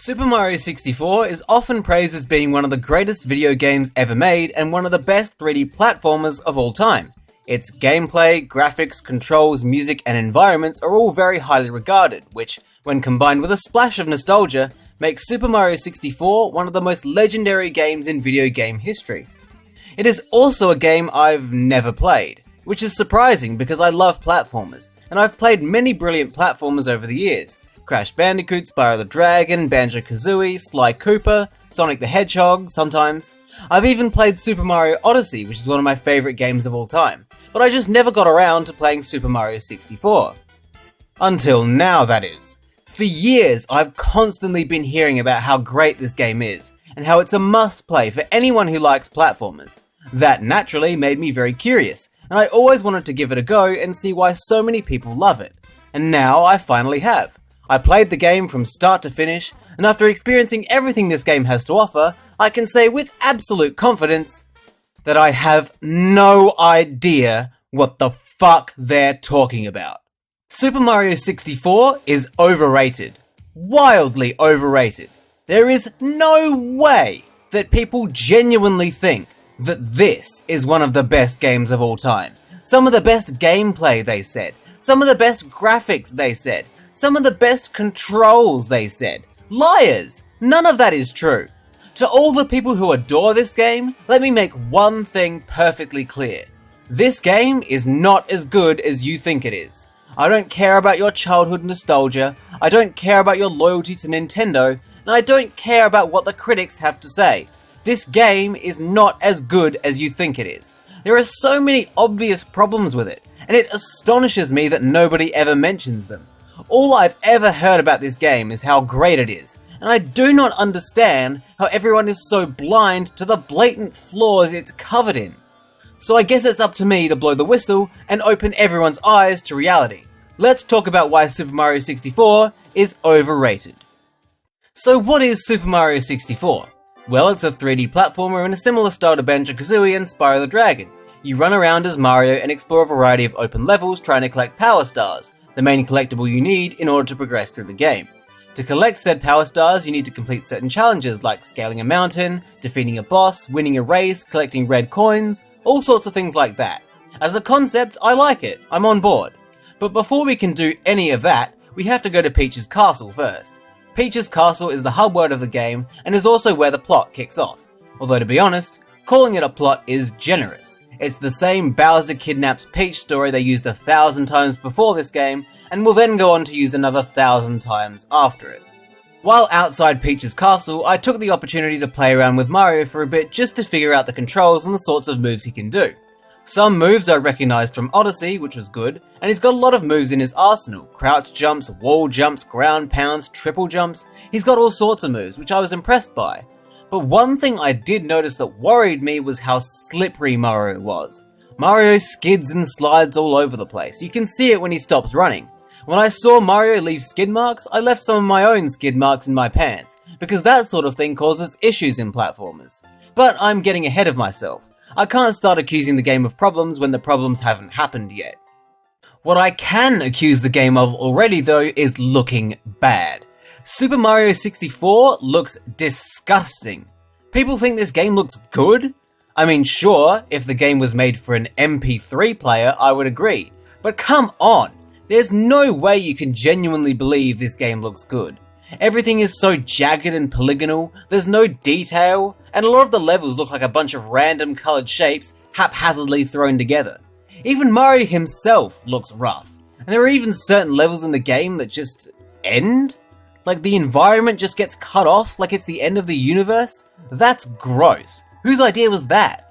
Super Mario 64 is often praised as being one of the greatest video games ever made and one of the best 3D platformers of all time. Its gameplay, graphics, controls, music, and environments are all very highly regarded, which, when combined with a splash of nostalgia, makes Super Mario 64 one of the most legendary games in video game history. It is also a game I've never played, which is surprising because I love platformers, and I've played many brilliant platformers over the years. Crash Bandicoot, Spyro the Dragon, Banjo-Kazooie, Sly Cooper, Sonic the Hedgehog, sometimes. I've even played Super Mario Odyssey, which is one of my favourite games of all time, but I just never got around to playing Super Mario 64. Until now, that is. For years, I've constantly been hearing about how great this game is, and how it's a must-play for anyone who likes platformers. That naturally made me very curious, and I always wanted to give it a go and see why so many people love it. And now I finally have. I played the game from start to finish, and after experiencing everything this game has to offer, I can say with absolute confidence that I have no idea what the fuck they're talking about. Super Mario 64 is overrated. Wildly overrated. There is no way that people genuinely think that this is one of the best games of all time. Some of the best gameplay, they said. Some of the best graphics, they said. Some of the best controls, they said. Liars! None of that is true. To all the people who adore this game, let me make one thing perfectly clear. This game is not as good as you think it is. I don't care about your childhood nostalgia, I don't care about your loyalty to Nintendo, and I don't care about what the critics have to say. This game is not as good as you think it is. There are so many obvious problems with it, and it astonishes me that nobody ever mentions them. All I've ever heard about this game is how great it is, and I do not understand how everyone is so blind to the blatant flaws it's covered in. So I guess it's up to me to blow the whistle and open everyone's eyes to reality. Let's talk about why Super Mario 64 is overrated. So what is Super Mario 64? Well, it's a 3D platformer in a similar style to Banjo-Kazooie and Spyro the Dragon. You run around as Mario and explore a variety of open levels trying to collect Power Stars, the main collectible you need in order to progress through the game. To collect said Power Stars, you need to complete certain challenges like scaling a mountain, defeating a boss, winning a race, collecting red coins, all sorts of things like that. As a concept, I like it, I'm on board. But before we can do any of that, we have to go to Peach's Castle first. Peach's Castle is the hub world of the game and is also where the plot kicks off. Although to be honest, calling it a plot is generous. It's the same Bowser kidnaps Peach story they used 1,000 times before this game, and will then go on to use another 1,000 times after it. While outside Peach's Castle, I took the opportunity to play around with Mario for a bit just to figure out the controls and the sorts of moves he can do. Some moves I recognised from Odyssey, which was good, and he's got a lot of moves in his arsenal. Crouch jumps, wall jumps, ground pounds, triple jumps. He's got all sorts of moves, which I was impressed by. But one thing I did notice that worried me was how slippery Mario was. Mario skids and slides all over the place. You can see it when he stops running. When I saw Mario leave skid marks, I left some of my own skid marks in my pants, because that sort of thing causes issues in platformers. But I'm getting ahead of myself. I can't start accusing the game of problems when the problems haven't happened yet. What I can accuse the game of already though is looking bad. Super Mario 64 looks disgusting. People think this game looks good? I mean, sure, if the game was made for an MP3 player, I would agree. But come on, there's no way you can genuinely believe this game looks good. Everything is so jagged and polygonal, there's no detail, and a lot of the levels look like a bunch of random coloured shapes haphazardly thrown together. Even Mario himself looks rough, and there are even certain levels in the game that just end? Like the environment just gets cut off like it's the end of the universe? That's gross. Whose idea was that?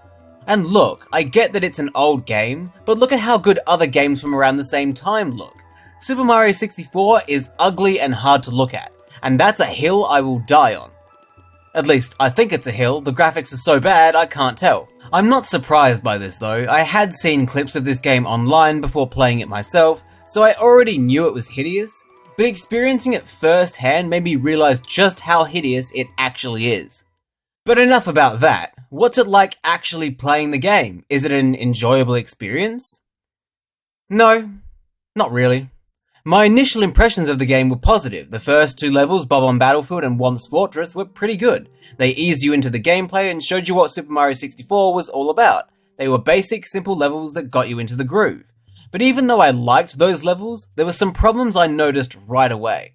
And look, I get that it's an old game, but look at how good other games from around the same time look. Super Mario 64 is ugly and hard to look at, and that's a hill I will die on. At least, I think it's a hill, the graphics are so bad I can't tell. I'm not surprised by this though, I had seen clips of this game online before playing it myself, so I already knew it was hideous. But experiencing it firsthand made me realise just how hideous it actually is. But enough about that. What's it like actually playing the game? Is it an enjoyable experience? No, not really. My initial impressions of the game were positive. The first two levels, Bob-omb Battlefield and Womp's Fortress, were pretty good. They eased you into the gameplay and showed you what Super Mario 64 was all about. They were basic, simple levels that got you into the groove. But even though I liked those levels, there were some problems I noticed right away.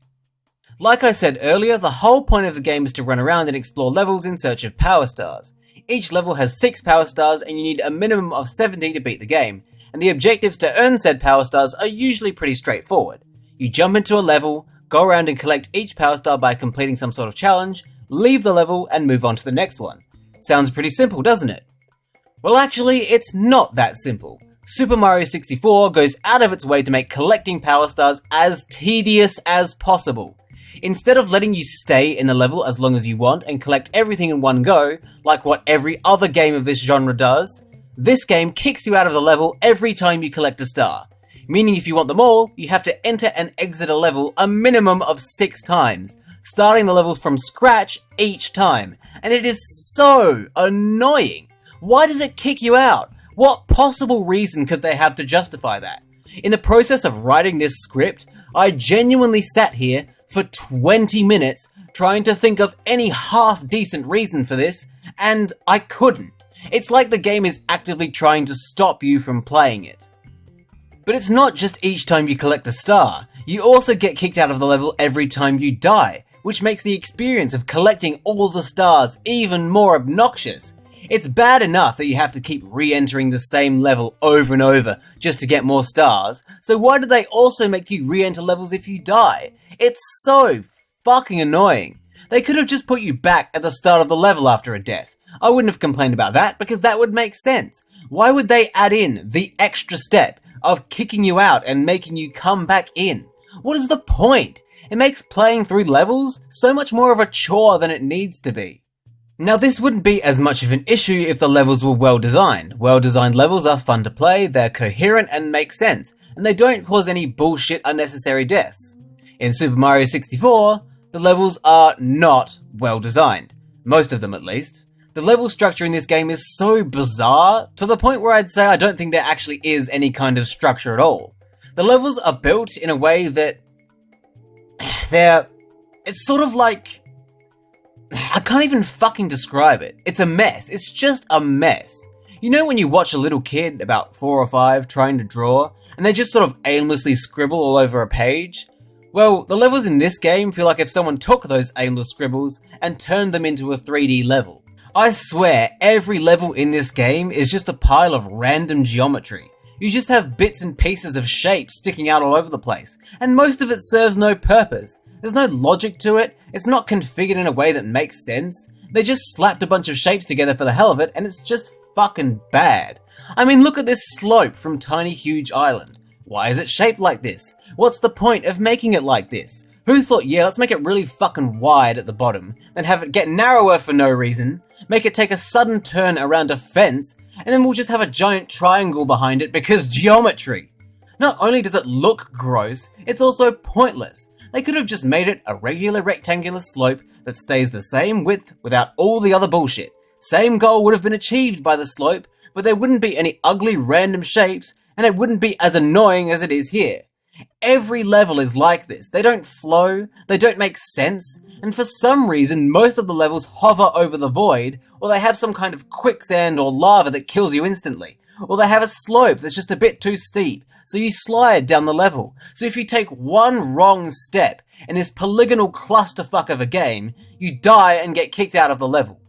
Like I said earlier, the whole point of the game is to run around and explore levels in search of power stars. Each level has 6 power stars and you need a minimum of 70 to beat the game, and the objectives to earn said power stars are usually pretty straightforward. You jump into a level, go around and collect each power star by completing some sort of challenge, leave the level and move on to the next one. Sounds pretty simple, doesn't it? Well, actually, it's not that simple. Super Mario 64 goes out of its way to make collecting power stars as tedious as possible. Instead of letting you stay in the level as long as you want and collect everything in one go, like what every other game of this genre does, this game kicks you out of the level every time you collect a star. Meaning if you want them all, you have to enter and exit a level a minimum of 6 times, starting the level from scratch each time. And it is so annoying. Why does it kick you out? What possible reason could they have to justify that? In the process of writing this script, I genuinely sat here for 20 minutes trying to think of any half-decent reason for this, and I couldn't. It's like the game is actively trying to stop you from playing it. But it's not just each time you collect a star. You also get kicked out of the level every time you die, which makes the experience of collecting all the stars even more obnoxious. It's bad enough that you have to keep re-entering the same level over and over just to get more stars, so why do they also make you re-enter levels if you die? It's so fucking annoying. They could have just put you back at the start of the level after a death. I wouldn't have complained about that because that would make sense. Why would they add in the extra step of kicking you out and making you come back in? What is the point? It makes playing through levels so much more of a chore than it needs to be. Now this wouldn't be as much of an issue if the levels were well designed. Well designed levels are fun to play, they're coherent and make sense, and they don't cause any bullshit unnecessary deaths. In Super Mario 64, the levels are not well designed. Most of them at least. The level structure in this game is so bizarre, to the point where I'd say I don't think there actually is any kind of structure at all. The levels are built in a way that it's sort of like, I can't even fucking describe it. It's a mess. It's just a mess. You know when you watch a little kid, about 4 or 5, trying to draw, and they just sort of aimlessly scribble all over a page? Well, the levels in this game feel like if someone took those aimless scribbles and turned them into a 3D level. I swear, every level in this game is just a pile of random geometry. You just have bits and pieces of shapes sticking out all over the place, and most of it serves no purpose. There's no logic to it, it's not configured in a way that makes sense. They just slapped a bunch of shapes together for the hell of it, and it's just fucking bad. I mean, look at this slope from Tiny Huge Island. Why is it shaped like this? What's the point of making it like this? Who thought, yeah, let's make it really fucking wide at the bottom, then have it get narrower for no reason, make it take a sudden turn around a fence, and then we'll just have a giant triangle behind it because geometry. Not only does it look gross, it's also pointless. They could have just made it a regular rectangular slope that stays the same width without all the other bullshit. Same goal would have been achieved by the slope, but there wouldn't be any ugly random shapes, and it wouldn't be as annoying as it is here. Every level is like this. They don't flow, they don't make sense, and for some reason most of the levels hover over the void, or they have some kind of quicksand or lava that kills you instantly, or they have a slope that's just a bit too steep, so you slide down the level. So if you take one wrong step in this polygonal clusterfuck of a game, you die and get kicked out of the level.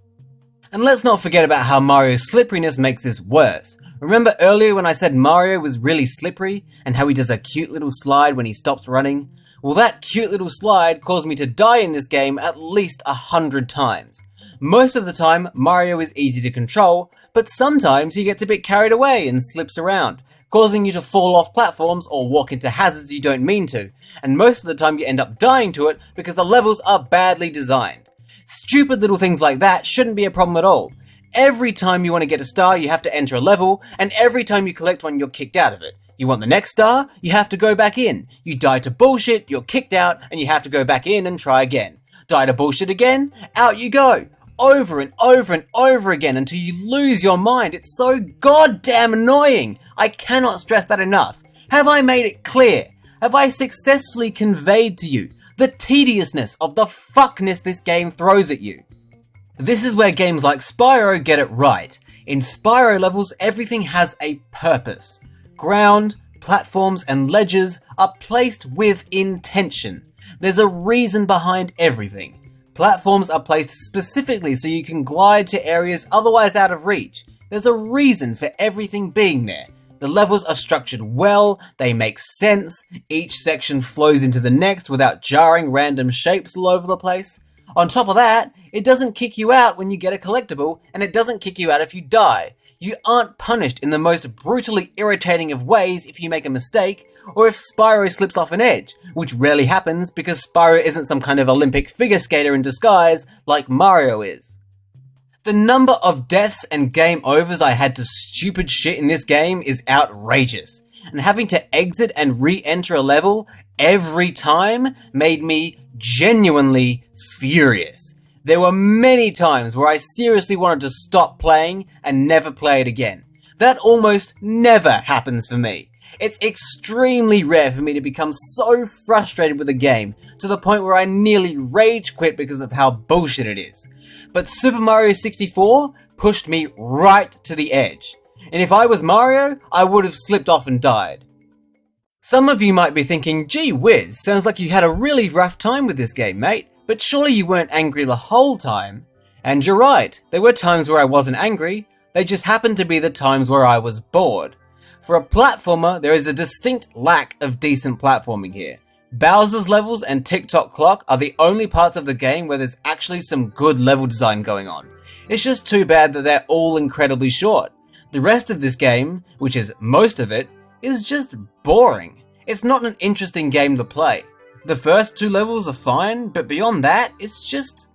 And let's not forget about how Mario's slipperiness makes this worse. Remember earlier when I said Mario was really slippery, and how he does a cute little slide when he stops running? Well, that cute little slide caused me to die in this game at least 100 times. Most of the time, Mario is easy to control, but sometimes he gets a bit carried away and slips around, causing you to fall off platforms or walk into hazards you don't mean to, and most of the time you end up dying to it because the levels are badly designed. Stupid little things like that shouldn't be a problem at all. Every time you want to get a star, you have to enter a level, and every time you collect one, you're kicked out of it. You want the next star, you have to go back in. You die to bullshit, you're kicked out, and you have to go back in and try again. Die to bullshit again, out you go. Over and over and over again until you lose your mind. It's so goddamn annoying. I cannot stress that enough. Have I made it clear? have I successfully conveyed to you the tediousness of the fuckness this game throws at you. This is where games like Spyro get it right. In Spyro levels, everything has a purpose. Ground, platforms, and ledges are placed with intention. There's a reason behind everything. Platforms are placed specifically so you can glide to areas otherwise out of reach. There's a reason for everything being there. The levels are structured well, they make sense, each section flows into the next without jarring random shapes all over the place. On top of that, it doesn't kick you out when you get a collectible, and it doesn't kick you out if you die. You aren't punished in the most brutally irritating of ways if you make a mistake, or if Spyro slips off an edge, which rarely happens because Spyro isn't some kind of Olympic figure skater in disguise like Mario is. The number of deaths and game overs I had to stupid shit in this game is outrageous, and having to exit and re-enter a level every time made me genuinely furious. There were many times where I seriously wanted to stop playing and never play it again. That almost never happens for me. It's extremely rare for me to become so frustrated with a game to the point where I nearly rage quit because of how bullshit it is. But Super Mario 64 pushed me right to the edge. And if I was Mario, I would have slipped off and died. Some of you might be thinking, gee whiz, sounds like you had a really rough time with this game, mate. But surely you weren't angry the whole time. And you're right, there were times where I wasn't angry, they just happened to be the times where I was bored. For a platformer, there is a distinct lack of decent platforming here. Bowser's levels and Tick-Tock Clock are the only parts of the game where there's actually some good level design going on. It's just too bad that they're all incredibly short. The rest of this game, which is most of it, is just boring. It's not an interesting game to play. The first two levels are fine, but beyond that, it's just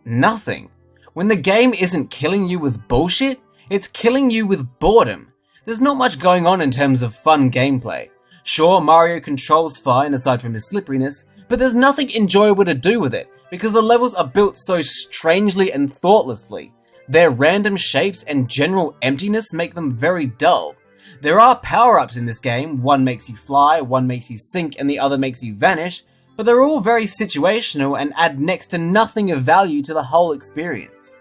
nothing. When the game isn't killing you with bullshit, it's killing you with boredom. There's not much going on in terms of fun gameplay. Sure, Mario controls fine aside from his slipperiness, but there's nothing enjoyable to do with it, because the levels are built so strangely and thoughtlessly. Their random shapes and general emptiness make them very dull. There are power-ups in this game, one makes you fly, one makes you sink, and the other makes you vanish, but they're all very situational and add next to nothing of value to the whole experience.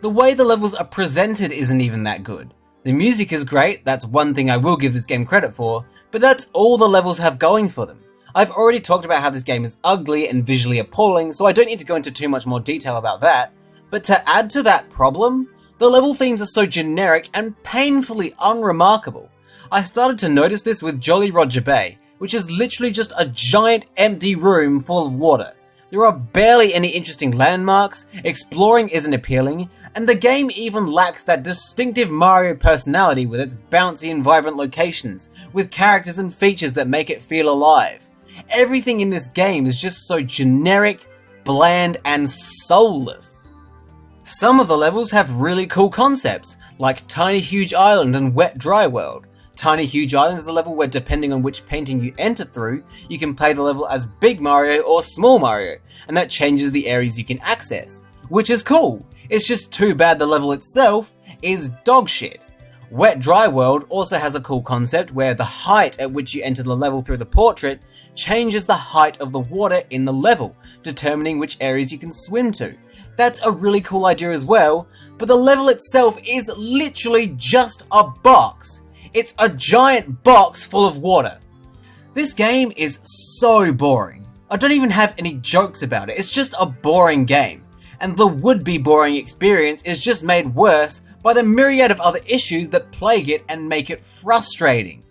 The way the levels are presented isn't even that good. The music is great, that's one thing I will give this game credit for, but that's all the levels have going for them. I've already talked about how this game is ugly and visually appalling, so I don't need to go into too much more detail about that, but to add to that problem, the level themes are so generic and painfully unremarkable. I started to notice this with Jolly Roger Bay, which is literally just a giant empty room full of water. There are barely any interesting landmarks, exploring isn't appealing, and the game even lacks that distinctive Mario personality with its bouncy and vibrant locations, with characters and features that make it feel alive. Everything in this game is just so generic, bland, and soulless. Some of the levels have really cool concepts, like Tiny Huge Island and Wet Dry World. Tiny Huge Island is a level where, depending on which painting you enter through, you can play the level as Big Mario or Small Mario, and that changes the areas you can access, which is cool. It's just too bad the level itself is dog shit. Wet Dry World also has a cool concept where the height at which you enter the level through the portrait changes the height of the water in the level, determining which areas you can swim to. That's a really cool idea as well, but the level itself is literally just a box. It's a giant box full of water. This game is so boring. I don't even have any jokes about it, it's just a boring game. And the would-be boring experience is just made worse by the myriad of other issues that plague it and make it frustrating.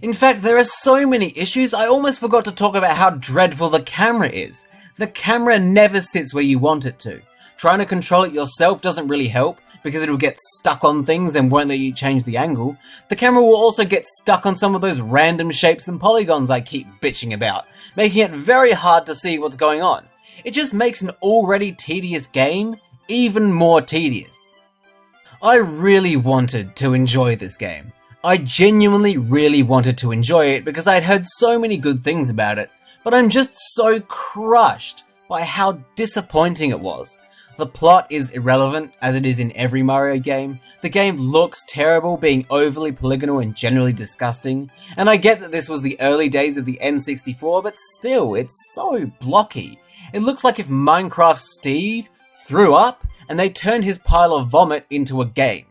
In fact, there are so many issues, I almost forgot to talk about how dreadful the camera is. The camera never sits where you want it to. Trying to control it yourself doesn't really help, because it will get stuck on things and won't let you change the angle. The camera will also get stuck on some of those random shapes and polygons I keep bitching about, making it very hard to see what's going on. It just makes an already tedious game even more tedious. I really wanted to enjoy this game. I genuinely really wanted to enjoy it because I'd heard so many good things about it, but I'm just so crushed by how disappointing it was. The plot is irrelevant, as it is in every Mario game. The game looks terrible, being overly polygonal and generally disgusting. And I get that this was the early days of the N64, but still, it's so blocky. It looks like if Minecraft Steve threw up and they turned his pile of vomit into a game.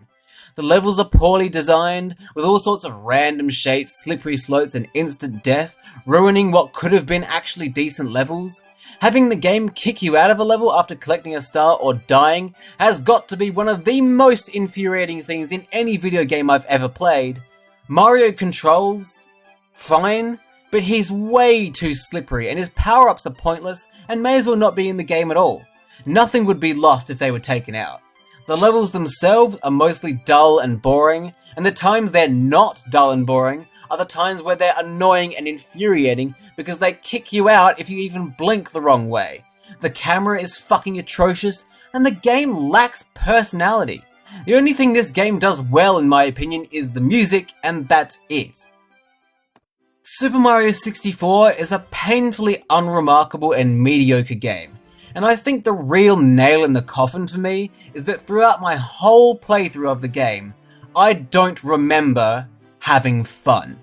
The levels are poorly designed, with all sorts of random shapes, slippery slopes, and instant death, ruining what could have been actually decent levels. Having the game kick you out of a level after collecting a star or dying has got to be one of the most infuriating things in any video game I've ever played. Mario controls fine, but he's way too slippery and his power-ups are pointless and may as well not be in the game at all. Nothing would be lost if they were taken out. The levels themselves are mostly dull and boring, and the times they're not dull and boring are the times where they're annoying and infuriating because they kick you out if you even blink the wrong way. The camera is fucking atrocious, and the game lacks personality. The only thing this game does well, in my opinion, is the music, and that's it. Super Mario 64 is a painfully unremarkable and mediocre game, and I think the real nail in the coffin for me is that throughout my whole playthrough of the game, I don't remember having fun.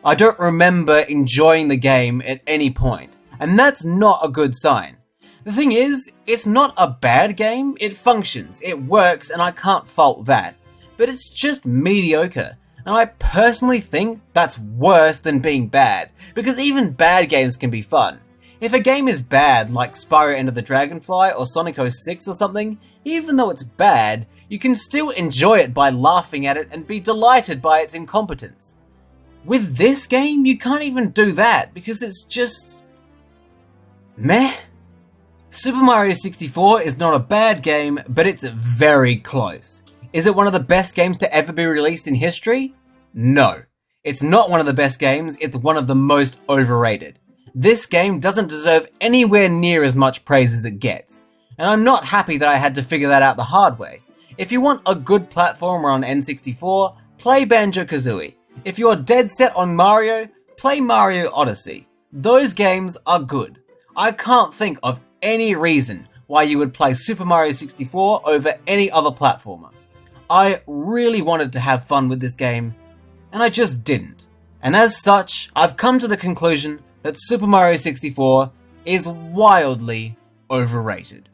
I don't remember enjoying the game at any point, and that's not a good sign. The thing is, it's not a bad game, it functions, it works, and I can't fault that, but it's just mediocre, and I personally think that's worse than being bad, because even bad games can be fun. If a game is bad, like Spyro Enter the Dragonfly or Sonic 06 or something, even though it's bad, you can still enjoy it by laughing at it and be delighted by its incompetence. With this game, you can't even do that, because it's just meh. Super Mario 64 is not a bad game, but it's very close. Is it one of the best games to ever be released in history? No. It's not one of the best games, it's one of the most overrated. This game doesn't deserve anywhere near as much praise as it gets, and I'm not happy that I had to figure that out the hard way. If you want a good platformer on N64, play Banjo-Kazooie. If you're dead set on Mario, play Mario Odyssey. Those games are good. I can't think of any reason why you would play Super Mario 64 over any other platformer. I really wanted to have fun with this game, and I just didn't. And as such, I've come to the conclusion that Super Mario 64 is wildly overrated.